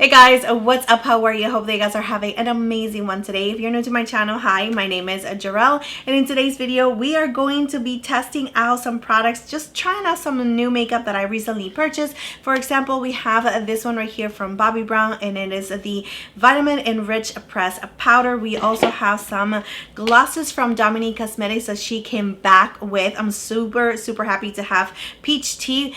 Hey guys, what's up? How are you? Hope that you guys are having an amazing one today. If you're new to my channel, hi, my name is Jarrell, and in today's video we are going to be testing out some products, just trying out some new makeup that I recently purchased. For example, we have this one right here from Bobbi Brown, and it is the Vitamin Enriched Press Powder. We also have some glosses from Dominique Cosmetics that she came back with. I'm super happy to have Peach Tea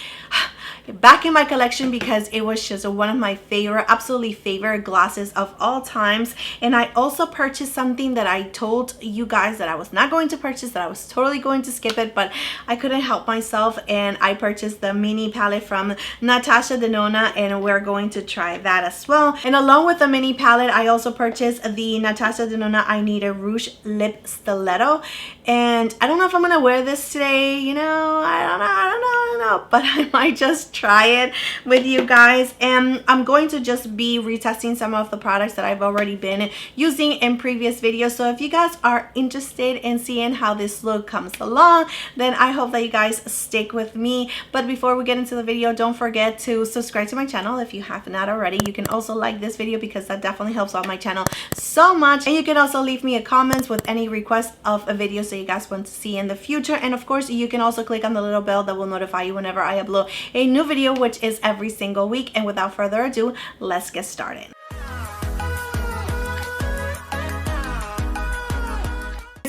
back in my collection because it was just one of my absolutely favorite glosses of all times. And I also purchased something that I told you guys that I was not going to purchase, that I was totally going to skip it, but I couldn't help myself, and I purchased the mini palette from Natasha Denona, and we're going to try that as well. And along with the mini palette, I also purchased the Natasha Denona I Need a Rouge Lip Stiletto, and I don't know if I'm gonna wear this today, you know, I don't know, but I might just try it with you guys. And I'm going to just be retesting some of the products that I've already been using in previous videos. So if you guys are interested in seeing how this look comes along, then I hope that you guys stick with me. But before we get into the video, don't forget to subscribe to my channel if you have not already. You can also like this video because that definitely helps out my channel so much. And you can also leave me a comment with any request of a video that you guys want to see in the future. And of course, you can also click on the little bell that will notify you whenever I upload a new video, which is every single week. And without further ado, let's get started.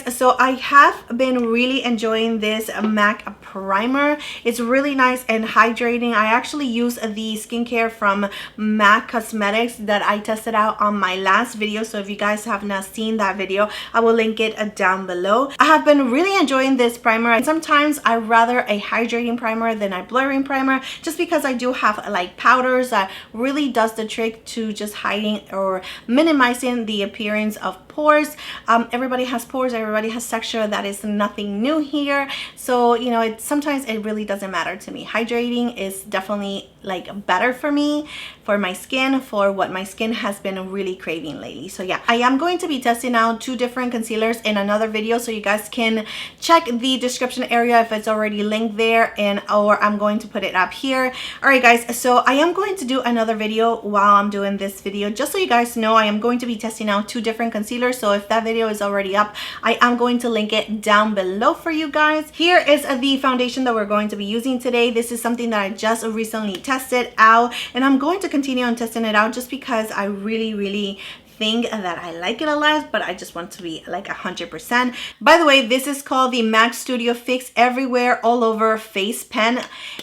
So I have been really enjoying this MAC primer. It's really nice and hydrating. I actually use the skincare from MAC Cosmetics that I tested out on my last video. So if you guys have not seen that video, I will link it down below. I have been really enjoying this primer, and sometimes I rather a hydrating primer than a blurring primer, just because I do have like powders that really does the trick to just hiding or minimizing the appearance of pores. Everybody has pores, everybody has texture. That is nothing new here. So you know, sometimes it really doesn't matter to me. Hydrating is definitely like better for me, for my skin, for what my skin has been really craving lately. So yeah, I am going to be testing out two different concealers in another video, so you guys can check the description area if it's already linked there, and or I'm going to put it up here. All right guys, so I am going to do another video while I'm doing this video, just so you guys know. I am going to be testing out two different concealers, so if that video is already up, I am going to link it down below for you guys. Here is the foundation that we're going to be using today. This is something that I just recently tested out, and I'm going to continue on testing it out just because I really think that I like it a lot, but I just want to be like 100%. By the way, this is called the MAC Studio Fix Everywhere All Over Face Pen,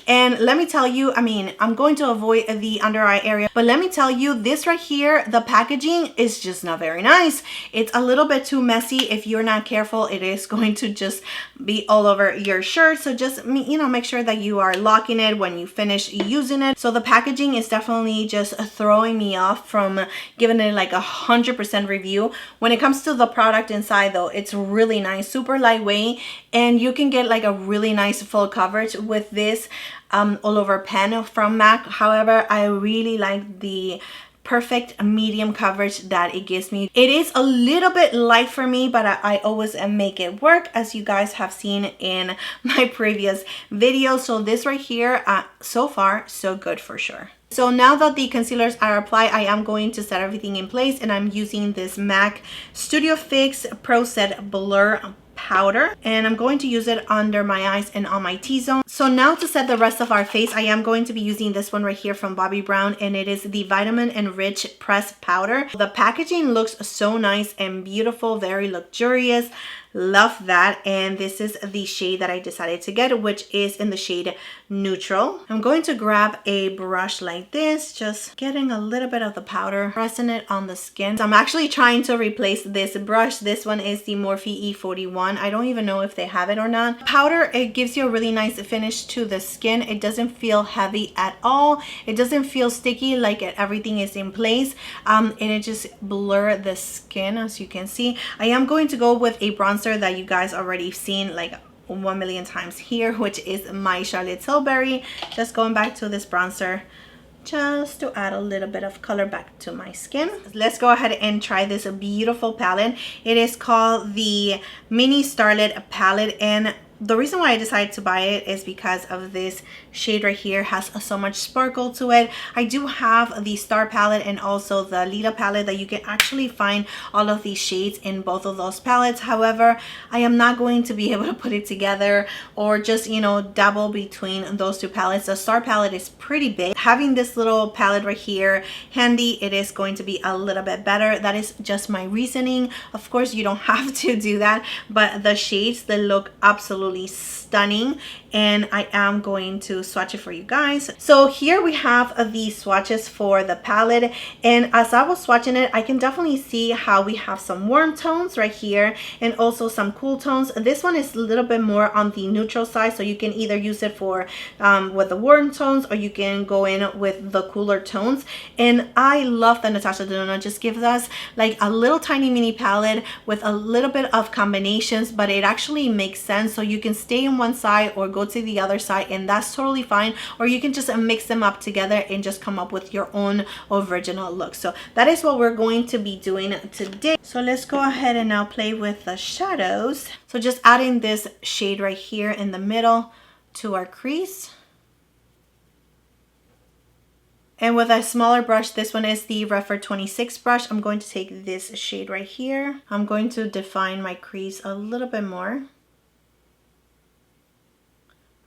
and let me tell you, I mean, I'm going to avoid the under eye area, but let me tell you, this right here, the packaging is just not very nice. It's a little bit too messy. If you're not careful, it is going to just be all over your shirt. So just, you know, make sure that you are locking it when you finish using it. So the packaging is definitely just throwing me off from giving it like 100% review. When it comes to the product inside though, it's really nice, super lightweight, and you can get like a really nice full coverage with this all over pen from MAC. However, I really like the perfect medium coverage that it gives me. It is a little bit light for me, but I always make it work, as you guys have seen in my previous video. So this right here, so far so good for sure. So now that the concealers are applied, I am going to set everything in place, and I'm using this MAC Studio Fix Pro Set Blur powder, and I'm going to use it under my eyes and on my T-zone. So now to set the rest of our face, I am going to be using this one right here from Bobbi Brown, and it is the Vitamin Enriched Press Powder. The packaging looks so nice and beautiful, very luxurious. Love that. And this is the shade that I decided to get, which is in the shade Neutral. I'm going to grab a brush like this, just getting a little bit of the powder, pressing it on the skin. So I'm actually trying to replace this brush. This one is the Morphe E41. I don't even know if they have it or not. Powder, it gives you a really nice finish to the skin. It doesn't feel heavy at all. It doesn't feel sticky, like everything is in place, and it just blur the skin, as you can see. I am going to go with a bronzer that you guys already seen like 1 million times here, which is my Charlotte Tilbury. Just going back to this bronzer just to add a little bit of color back to my skin. Let's go ahead and try this beautiful palette. It is called the Mini Starlette Palette, and the reason why I decided to buy it is because of this shade right here. It has so much sparkle to it. I do have the Star palette and also the Lila palette that you can actually find all of these shades in both of those palettes. However, I am not going to be able to put it together or just, you know, dabble between those two palettes. The Star palette is pretty big. Having this little palette right here handy, it is going to be a little bit better. That is just my reasoning. Of course, you don't have to do that, but the shades, they look absolutely stunning, and I am going to swatch it for you guys. So here we have the swatches for the palette, and as I was swatching it, I can definitely see how we have some warm tones right here and also some cool tones. This one is a little bit more on the neutral side, so you can either use it for with the warm tones, or you can go in with the cooler tones. And I love that Natasha Denona just gives us like a little tiny mini palette with a little bit of combinations, but it actually makes sense. So you can stay in one side or go to the other side, and that's totally fine. Or you can just mix them up together and just come up with your own original look. So that is what we're going to be doing today. So let's go ahead and now play with the shadows. So just adding this shade right here in the middle to our crease. And with a smaller brush, this one is the Refer 26 brush, I'm going to take this shade right here. I'm going to define my crease a little bit more.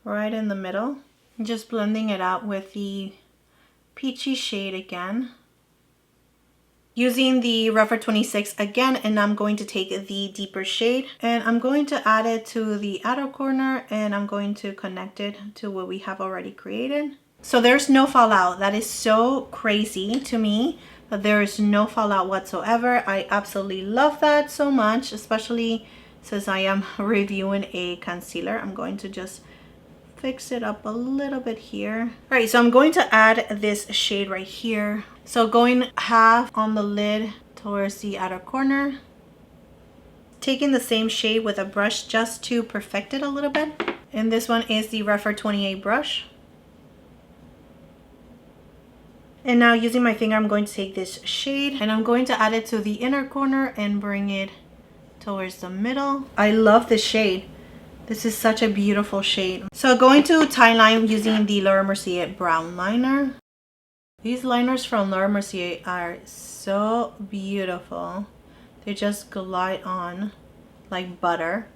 Right in the middle. I'm just blending it out with the peachy shade again. Using the Refer 26 again, and I'm going to take the deeper shade and I'm going to add it to the outer corner, and I'm going to connect it to what we have already created. So there's no fallout. That is so crazy to me, that there is no fallout whatsoever. I absolutely love that so much, especially since I am reviewing a concealer. I'm going to just fix it up a little bit here. All right, so I'm going to add this shade right here. So going half on the lid towards the outer corner. Taking the same shade with a brush just to perfect it a little bit. And this one is the Refer 28 brush. And now using my finger, I'm going to take this shade and I'm going to add it to the inner corner and bring it towards the middle. I love this shade. This is such a beautiful shade. So going to tie line using the Laura Mercier brown liner. These liners from Laura Mercier are so beautiful. They just glide on like butter,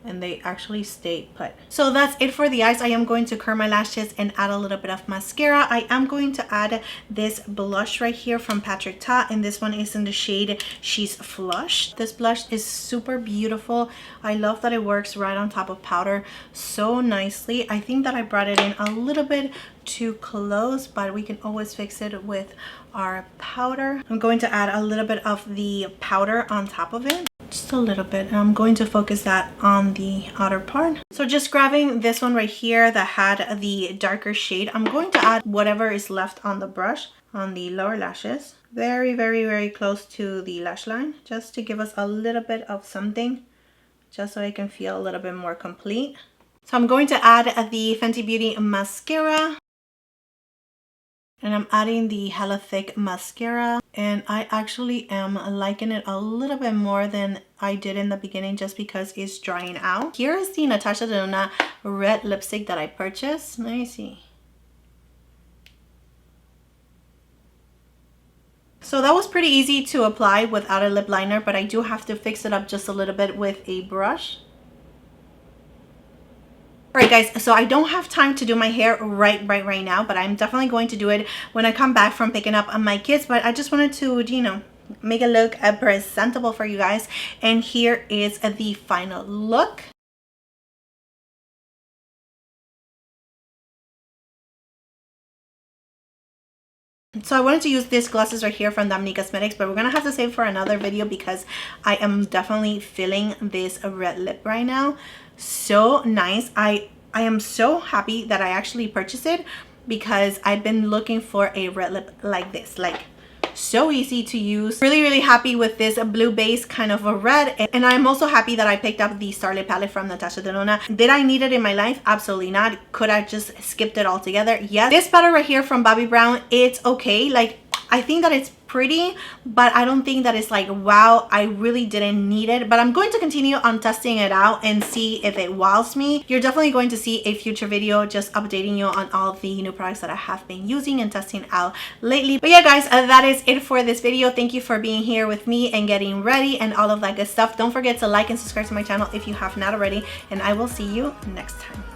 and they actually stay put. So that's it for the eyes. I am going to curl my lashes and add a little bit of mascara. I am going to add this blush right here from Patrick Ta, and this one is in the shade She's Flushed. This blush is super beautiful. I love that it works right on top of powder so nicely. I think that I brought it in a little bit too close, but we can always fix it with our powder. I'm going to add a little bit of the powder on top of it. Just a little bit, and I'm going to focus that on the outer part. So just grabbing this one right here that had the darker shade, I'm going to add whatever is left on the brush on the lower lashes, very, very, very close to the lash line, just to give us a little bit of something, just so I can feel a little bit more complete. So I'm going to add the Fenty Beauty mascara. And I'm adding the Hella Thick mascara, and I actually am liking it a little bit more than I did in the beginning, just because it's drying out. Here is the Natasha Denona red lipstick that I purchased. Let me see. So that was pretty easy to apply without a lip liner, but I do have to fix it up just a little bit with a brush. Alright guys, so I don't have time to do my hair right now, but I'm definitely going to do it when I come back from picking up my kids. But I just wanted to, you know, make it look presentable for you guys. And here is the final look. So I wanted to use these glosses right here from Dominique Cosmetics, but we're gonna have to save for another video because I am definitely feeling this red lip right now. So nice. I am so happy that I actually purchased it, because I've been looking for a red lip like this, like so easy to use. Really happy with this blue base kind of a red, and I'm also happy that I picked up the Starlette palette from Natasha Denona. Did I need it in my life? Absolutely not. Could I just skipped it altogether? Yes. This palette right here from Bobbi Brown, it's okay. Like, I think that it's pretty, but I don't think that it's like, wow, I really didn't need it. But I'm going to continue on testing it out and see if it wows me. You're definitely going to see a future video just updating you on all the new products that I have been using and testing out lately. But yeah, guys, that is it for this video. Thank you for being here with me and getting ready and all of that good stuff. Don't forget to like and subscribe to my channel if you have not already, and I will see you next time.